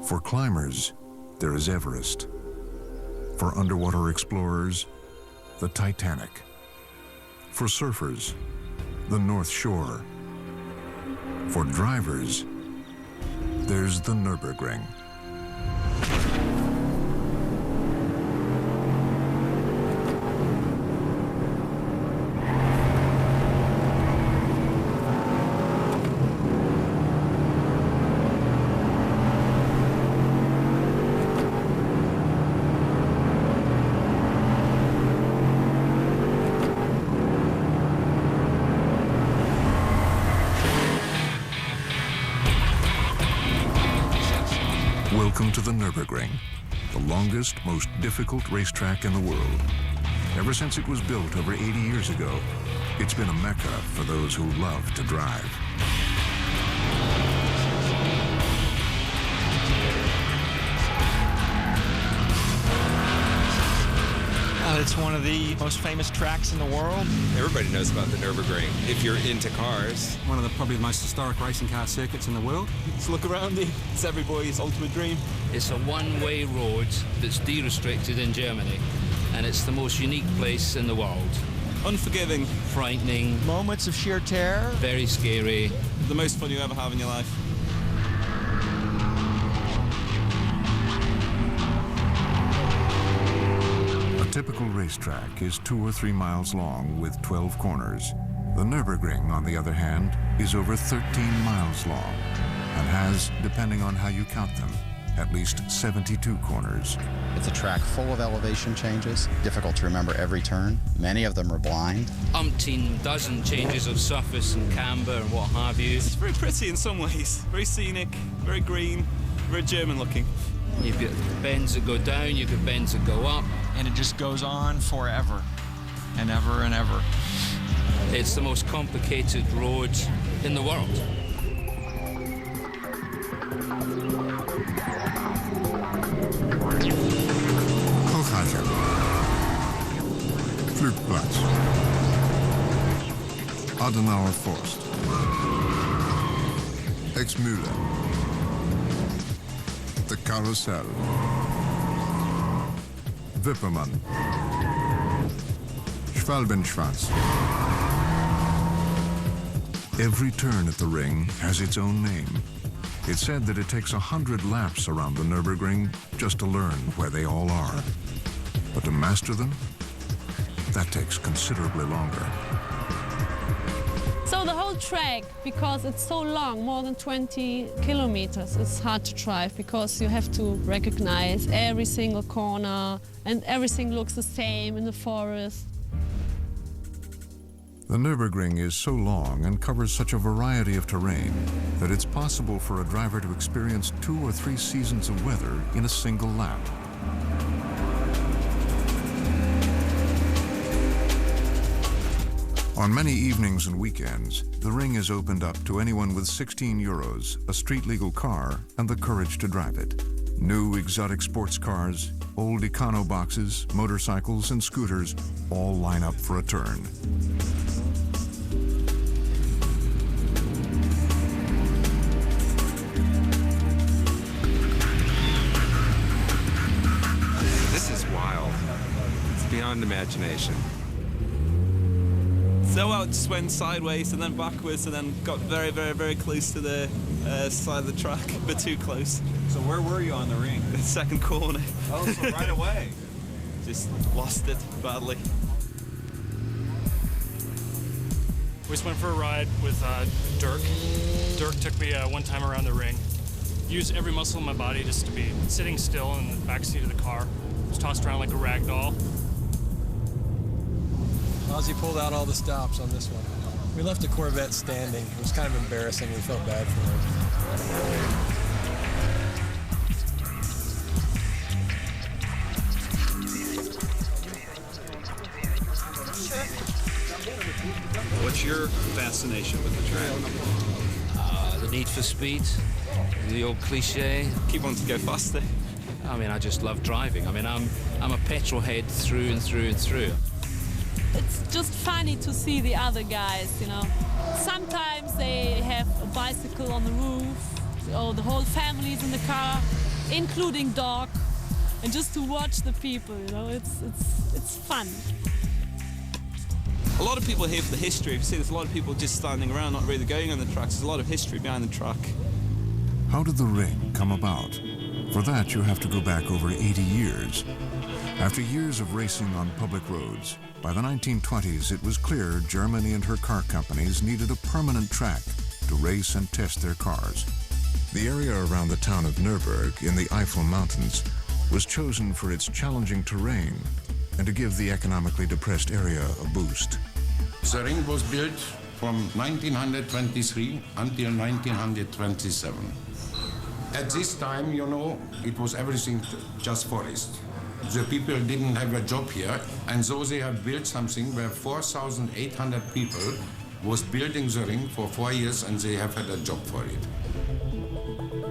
For climbers, there is Everest. For underwater explorers, the Titanic. For surfers, the North Shore. For drivers, there's the Nurburgring. Welcome to the Nurburgring, the longest, most difficult racetrack in the world. Ever since it was built over 80 years ago, it's been a mecca for those who love to drive. It's one of the most famous tracks in the world. Everybody knows about the Nurburgring if you're into cars. One of the probably the most historic racing car circuits in the world. Just look around you. It's every boy's ultimate dream. It's a one-way road that's de-restricted in Germany, and it's the most unique place in the world. Unforgiving. Frightening. Moments of sheer terror. Very scary. The most fun you ever have in your life. A typical racetrack is 2 or 3 miles long with 12 corners. The Nürburgring, on the other hand, is over 13 miles long and has, depending on how you count them, at least 72 corners. It's a track full of elevation changes, difficult to remember every turn. Many of them are blind. Umpteen dozen changes of surface and camber and what have you. It's very pretty in some ways. Very scenic, very green, very German looking. You've got bends that go down, you've got bends that go up. And it just goes on forever and ever and ever. It's the most complicated road in the world. Hochhagen. Flugplatz. Adenauer Forst. Exmühle. The Carousel. Wippermann. Schwalbenschwanz. Every turn at the ring has its own name. It's said that it takes 100 laps around the Nürburgring just to learn where they all are. But to master them, that takes considerably longer. So the whole track, because it's so long, more than 20 kilometers, it's hard to drive because you have to recognize every single corner and everything looks the same in the forest. The Nürburgring is so long and covers such a variety of terrain that it's possible for a driver to experience 2 or 3 seasons of weather in a single lap. On many evenings and weekends, the ring is opened up to anyone with 16 euros, a street-legal car, and the courage to drive it. New exotic sports cars, old econo boxes, motorcycles, and scooters all line up for a turn. This is wild. It's beyond imagination. So I just went sideways and then backwards and then got very, very, very close to the side of the track, but too close. So where were you on the ring? The second corner. Oh, so right away. Just lost it badly. We just went for a ride with Dirk. Dirk took me one time around the ring. Used every muscle in my body just to be sitting still in the backseat of the car. Was tossed around like a rag doll. Ozzy pulled out all the stops on this one. We left the Corvette standing. It was kind of embarrassing. We felt bad for him. What's your fascination with the track? The need for speed, the old cliche. Keep wanting to go faster. I mean, I just love driving. I mean, I'm a petrol head through and through and through. It's just funny to see the other guys, you know. Sometimes they have a bicycle on the roof, Oh, the whole family's in the car, including dog, and just to watch the people, you know, it's fun. A lot of people here for the history. You see, there's a lot of people just standing around, not really going on the tracks. There's a lot of history behind the track. How did the ring come about? For that, you have to go back over 80 years. After years of racing on public roads, by the 1920s, it was clear Germany and her car companies needed a permanent track to race and test their cars. The area around the town of Nurburg in the Eifel Mountains was chosen for its challenging terrain and to give the economically depressed area a boost. The ring was built from 1923 until 1927. At this time, you know, it was everything just forest. The people didn't have a job here, and so they have built something where 4,800 people was building the ring for 4 years, and they have had a job for it.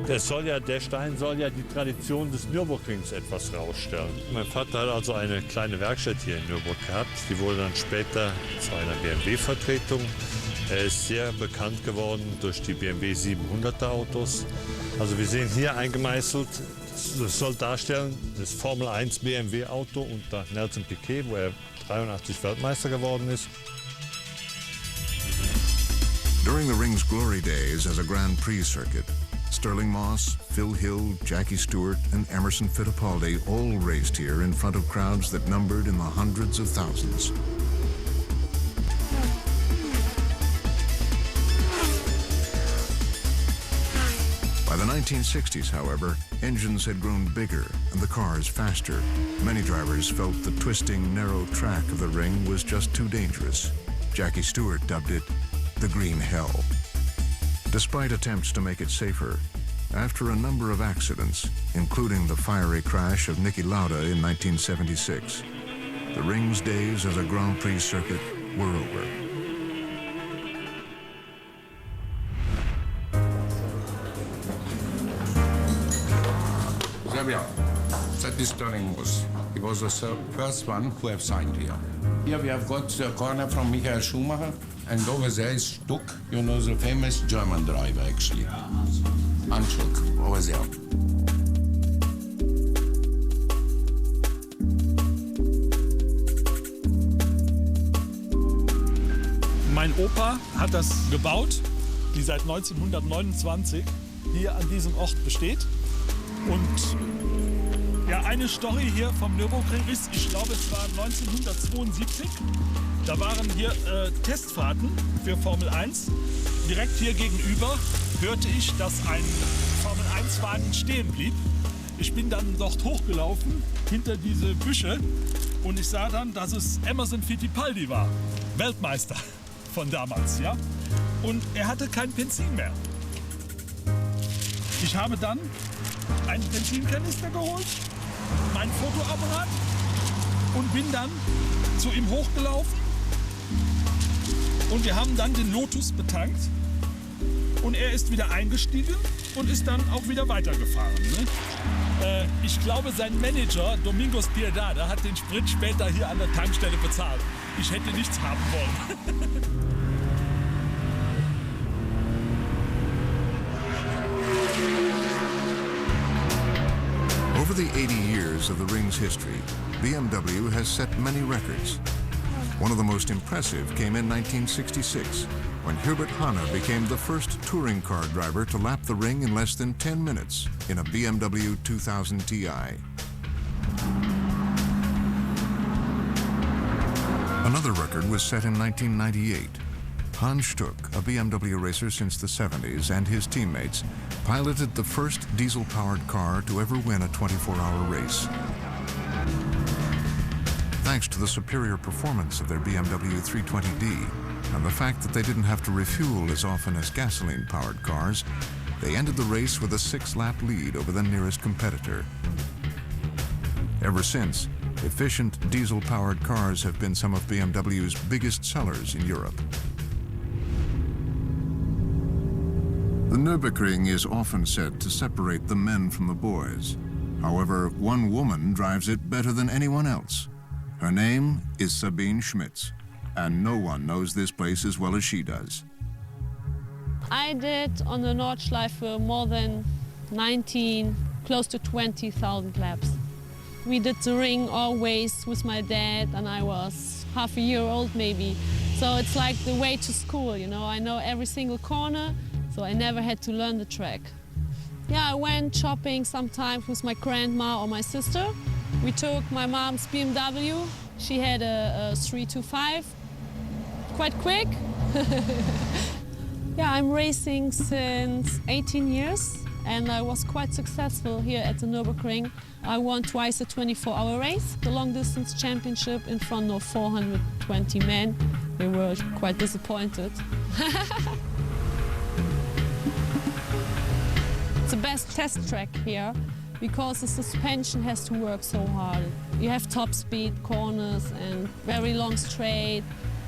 Der Stein soll ja die Tradition des Nürburgrings etwas herausstellen. Mein Vater hat also eine kleine Werkstatt hier in Nürburg gehabt. Die wurde dann später zu einer BMW-Vertretung. Er ist sehr bekannt geworden durch die BMW 700er Autos. Also wir sehen hier eingemeißelt, das soll darstellen, das Formel 1 BMW Auto unter Nelson Piquet, wo er 83 Weltmeister geworden ist. During the ring's glory days as a Grand Prix circuit, Sterling Moss, Phil Hill, Jackie Stewart, and Emerson Fittipaldi all raced here in front of crowds that numbered in the hundreds of thousands. By the 1960s, however, engines had grown bigger and the cars faster. Many drivers felt the twisting, narrow track of the ring was just too dangerous. Jackie Stewart dubbed it the Green Hell. Despite attempts to make it safer, after a number of accidents, including the fiery crash of Niki Lauda in 1976, the ring's days as a Grand Prix circuit were over. There we are. That is Sterling Moss. He was the first one who have signed here. Here we have got the corner from Michael Schumacher, and over there is Stuck, you know, the famous German driver, actually. Anschluck, over there. Mein Opa hat das gebaut, die seit 1929 hier an diesem Ort besteht. Und ja, eine Story hier vom Nürburgring ist, ich glaube, es war 1972. Da waren hier Testfahrten für Formel 1. Direkt hier gegenüber hörte ich, dass ein Formel 1-Wagen stehen blieb. Ich bin dann dort hochgelaufen, hinter diese Büsche, und ich sah dann, dass es Emerson Fittipaldi war, Weltmeister von damals, ja. Und er hatte kein Benzin mehr. Ich habe dann einen Benzinkanister geholt, mein Fotoapparat, und bin dann zu ihm hochgelaufen. Und wir haben dann den Lotus betankt. Und er ist wieder eingestiegen und ist dann auch wieder weitergefahren. Ne? Ich glaube, sein Manager, Domingos Piedada, hat den Sprit später hier an der Tankstelle bezahlt. Ich hätte nichts haben wollen. Over the 80 years of the ring's history, BMW has set many records. One of the most impressive came in 1966, when Herbert Hanna became the first touring car driver to lap the ring in less than 10 minutes in a BMW 2000 Ti. Another record was set in 1998. Hans Stuck, a BMW racer since the 70s, and his teammates piloted the first diesel-powered car to ever win a 24-hour race. Thanks to the superior performance of their BMW 320d and the fact that they didn't have to refuel as often as gasoline-powered cars, they ended the race with a 6-lap lead over the nearest competitor. Ever since, efficient diesel-powered cars have been some of BMW's biggest sellers in Europe. The Nurburgring is often said to separate the men from the boys. However, one woman drives it better than anyone else. Her name is Sabine Schmitz, and no one knows this place as well as she does. I did on the Nordschleife more than 19, close to 20,000 laps. We did the ring always with my dad, and I was half a year old maybe. So it's like the way to school, you know. I know every single corner, so I never had to learn the track. Yeah, I went shopping sometimes with my grandma or my sister. We took my mom's BMW. She had a 325, quite quick. Yeah, I'm racing since 18 years, and I was quite successful here at the Nurburgring. I won twice a 24-hour race, the long-distance championship in front of 420 men. They were quite disappointed. It's the best test track here because the suspension has to work so hard. You have top speed, corners, and very long straight.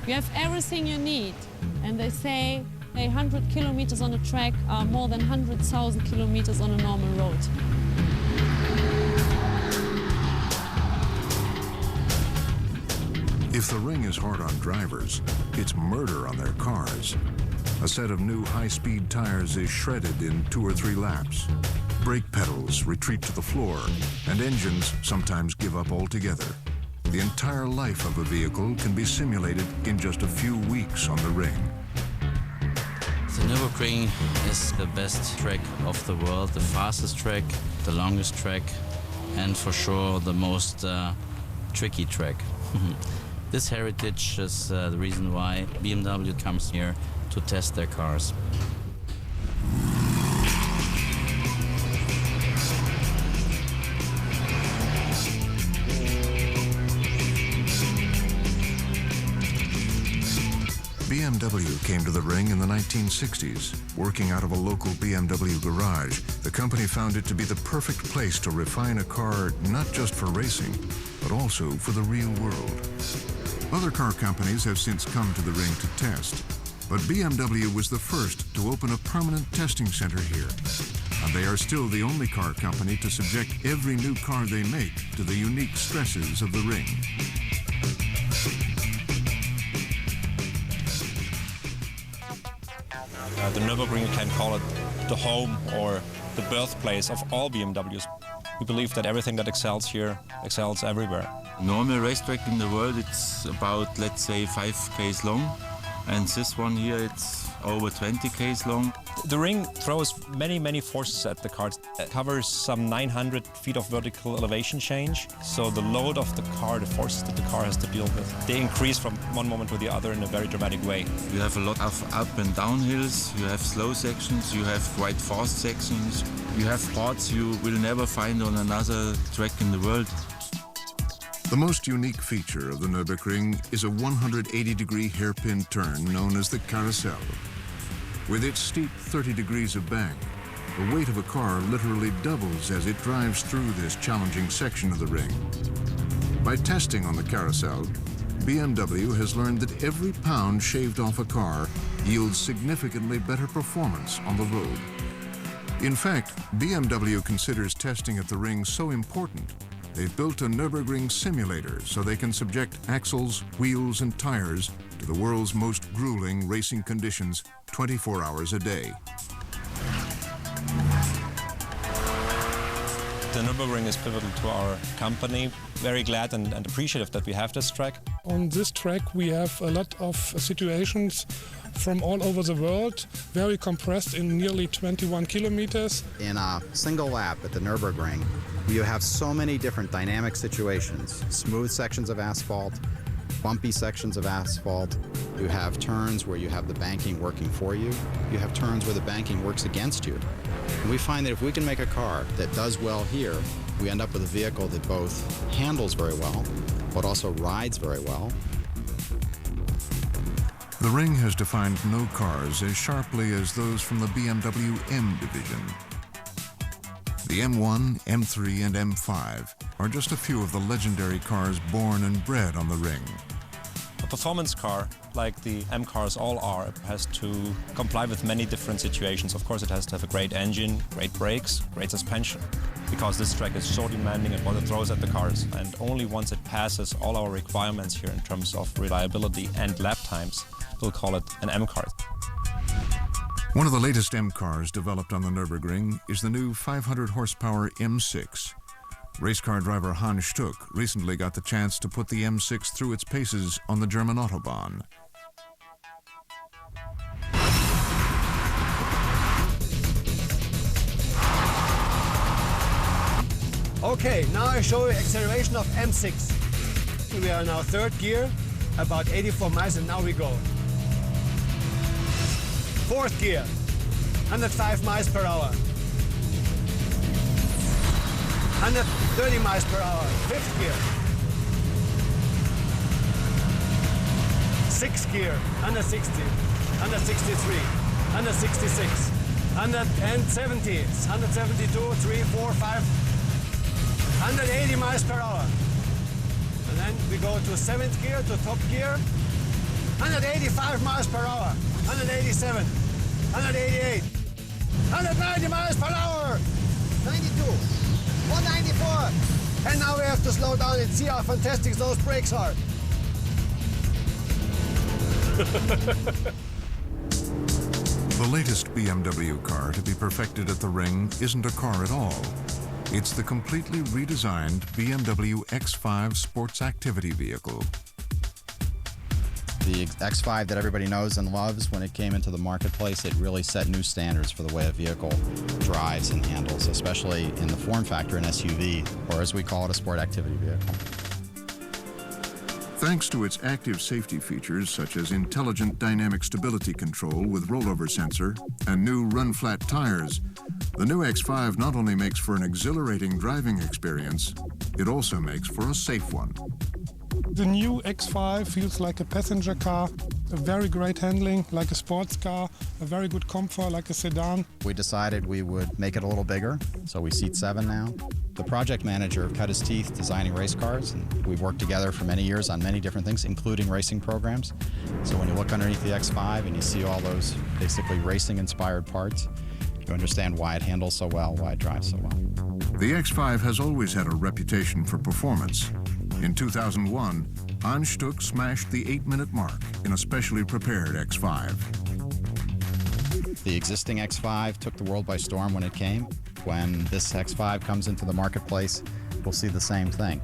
You have everything you need. And they say, hey, 100 kilometers on a track are more than 100,000 kilometers on a normal road. If the ring is hard on drivers, it's murder on their cars. A set of new high-speed tires is shredded in 2 or 3 laps. Brake pedals retreat to the floor, and engines sometimes give up altogether. The entire life of a vehicle can be simulated in just a few weeks on the ring. The Nurburgring is the best track of the world, the fastest track, the longest track, and for sure the most tricky track. This heritage is the reason why BMW comes here to test their cars. BMW came to the ring in the 1960s. Working out of a local BMW garage, the company found it to be the perfect place to refine a car not just for racing, but also for the real world. Other car companies have since come to the ring to test, but BMW was the first to open a permanent testing center here. And they are still the only car company to subject every new car they make to the unique stresses of the ring. The Nürburgring, you can call it the home or the birthplace of all BMWs. We believe that everything that excels here excels everywhere. Normal racetrack in the world, it's about, let's say, 5 km long, and this one here, it's over 20 km long. The ring throws many forces at the car. It covers some 900 feet of vertical elevation change, so the load of the car, the forces that the car has to deal with, they increase from one moment to the other in a very dramatic way. You have a lot of up and down hills, you have slow sections, you have quite fast sections, you have parts you will never find on another track in the world. The most unique feature of the Nürburgring is a 180-degree hairpin turn known as the carousel. With its steep 30 degrees of bank, the weight of a car literally doubles as it drives through this challenging section of the ring. By testing on the carousel, BMW has learned that every pound shaved off a car yields significantly better performance on the road. In fact, BMW considers testing at the ring so important, they've built a Nürburgring simulator so they can subject axles, wheels, and tires to the world's most grueling racing conditions 24 hours a day. The Nürburgring is pivotal to our company. Very glad and appreciative that we have this track. On this track we have a lot of situations from all over the world, very compressed in nearly 21 kilometers. In a single lap at the Nürburgring, you have so many different dynamic situations, smooth sections of asphalt, bumpy sections of asphalt. You have turns where you have the banking working for you. You have turns where the banking works against you. And we find that if we can make a car that does well here, we end up with a vehicle that both handles very well, but also rides very well. The ring has defined no cars as sharply as those from the BMW M division. The M1, M3, and M5 are just a few of the legendary cars born and bred on the ring. A performance car, like the M cars all are, has to comply with many different situations. Of course, it has to have a great engine, great brakes, great suspension, because this track is so demanding at what it throws at the cars. And only once it passes all our requirements here in terms of reliability and lap times, we'll call it an M car. One of the latest M cars developed on the Nurburgring is the new 500 horsepower M6. Race car driver Hans Stuck recently got the chance to put the M6 through its paces on the German Autobahn. Okay, now I show you acceleration of M6. We are now third gear, about 84 miles, and now we go. Fourth gear, 105 miles per hour. 130 miles per hour, fifth gear. Sixth gear, 160, 163, 166, 170, 172, 3, 4, 5, 180 miles per hour. And then we go to seventh gear, to top gear, 185 miles per hour, 187, 188, 190 miles per hour, 92. 194. And now we have to slow down and see how fantastic those brakes are. The latest BMW car to be perfected at the ring isn't a car at all. It's the completely redesigned BMW X5 sports activity vehicle. The X5 that everybody knows and loves, when it came into the marketplace, it really set new standards for the way a vehicle drives and handles, especially in the form factor, an SUV, or as we call it, a sport activity vehicle. Thanks to its active safety features such as intelligent dynamic stability control with rollover sensor and new run-flat tires, the new X5 not only makes for an exhilarating driving experience, it also makes for a safe one. The new X5 feels like a passenger car, a very great handling like a sports car, a very good comfort like a sedan. We decided we would make it a little bigger, so we seat 7 now. The project manager cut his teeth designing race cars, and we've worked together for many years on many different things, including racing programs. So when you look underneath the X5 and you see all those basically racing-inspired parts, you understand why it handles so well, why it drives so well. The X5 has always had a reputation for performance. In 2001, Hans Stuck smashed the 8-minute mark in a specially prepared X5. The existing X5 took the world by storm when it came. When this X5 comes into the marketplace, we'll see the same thing.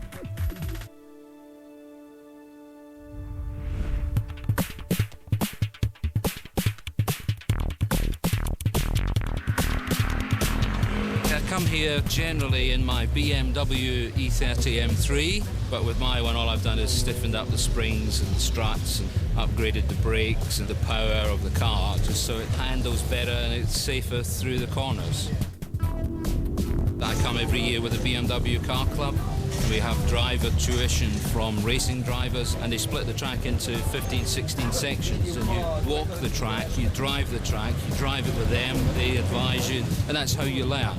I come here generally in my BMW E30 M3, but with my one all I've done is stiffened up the springs and struts and upgraded the brakes and the power of the car just so it handles better and it's safer through the corners. I come every year with the BMW Car Club. We have driver tuition from racing drivers, and they split the track into 15, 16 sections. And you walk the track, you drive the track, you drive it with them, they advise you, and that's how you learn.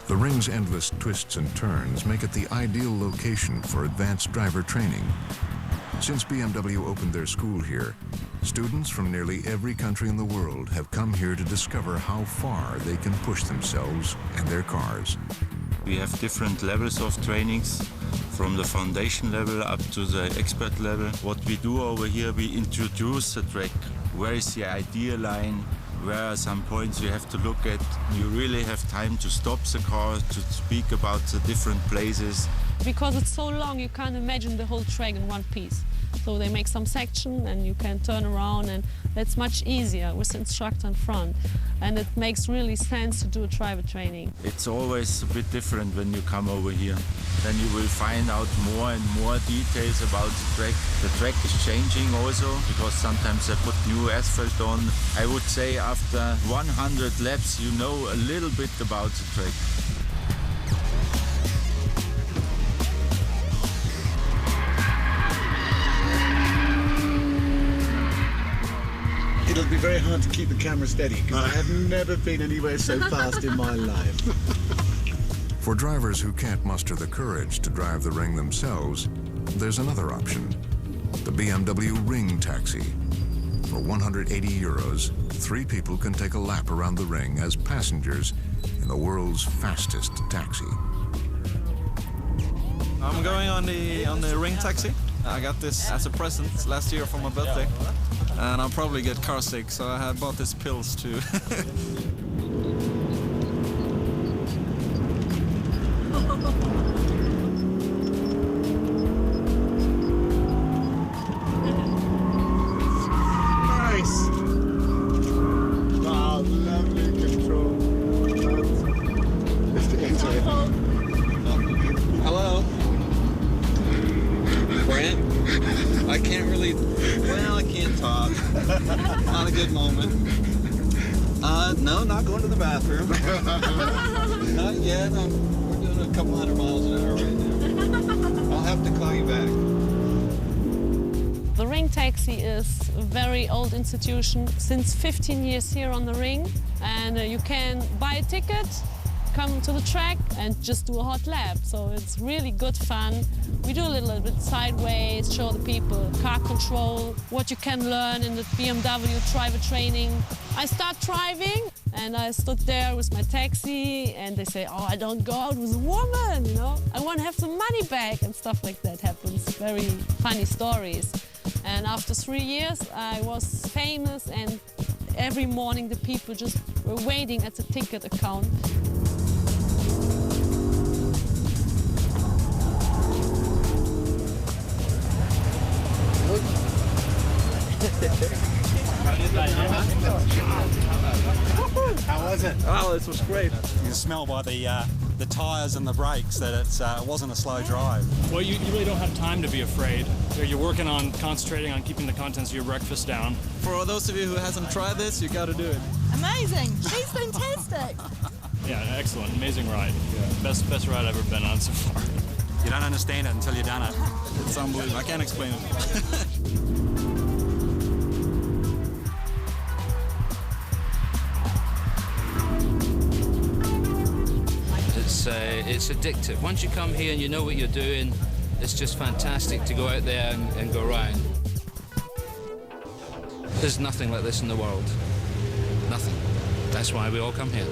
The ring's endless twists and turns make it the ideal location for advanced driver training. Since BMW opened their school here, students from nearly every country in the world have come here to discover how far they can push themselves and their cars. We have different levels of trainings, from the foundation level up to the expert level. What we do over here, we introduce the track. Where is the ideal line? Where are some points you have to look at? You really have time to stop the car, to speak about the different places. Because it's so long, you can't imagine the whole track in one piece. So they make some section and you can turn around, and that's much easier with the instructor in front. And it makes really sense to do a driver training. It's always a bit different when you come over here. Then you will find out more and more details about the track. The track is changing also, because sometimes they put new asphalt on. I would say after 100 laps you know a little bit about the track. It'll be very hard to keep the camera steady because I have never been anywhere so fast in my life. For drivers who can't muster the courage to drive the ring themselves, there's another option, the BMW Ring Taxi. For 180 euros, 3 people can take a lap around the ring as passengers in the world's fastest taxi. I'm going on the Ring Taxi. I got this as a present last year for my birthday. and I'll probably get car sick, so I have bought these pills too. Nice. Wow, lovely control. Hello. Brent? I can't really, well, I can't talk. Not a good moment. No, not going to the bathroom. Not yet. We're doing a couple 100 miles an hour right now. I'll have to call you back. The Ring Taxi is a very old institution, since 15 years here on the Ring. And you can buy a ticket, come to the track and just do a hot lap. So it's really good fun. We do a little bit sideways, show the people car control, what you can learn in the BMW driver training. I start driving and I stood there with my taxi and they say, oh, I don't go out with a woman, you know. I want to have some money back and stuff like that happens. Very funny stories. And after 3 years, I was famous and every morning the people just were waiting at the ticket account. How was it? Oh, this was great. You can smell by the tyres and the brakes that it wasn't a slow drive. Well, you really don't have time to be afraid. You're working on concentrating on keeping the contents of your breakfast down. For those of you who hasn't tried this, you got to do it. Amazing. She's fantastic. Yeah, excellent, amazing ride. Best ride I've ever been on so far. You don't understand it until you've done it. It's unbelievable. I can't explain it. It's addictive. Once you come here and you know what you're doing, it's just fantastic to go out there and go around. There's nothing like this in the world. Nothing. That's why we all come here.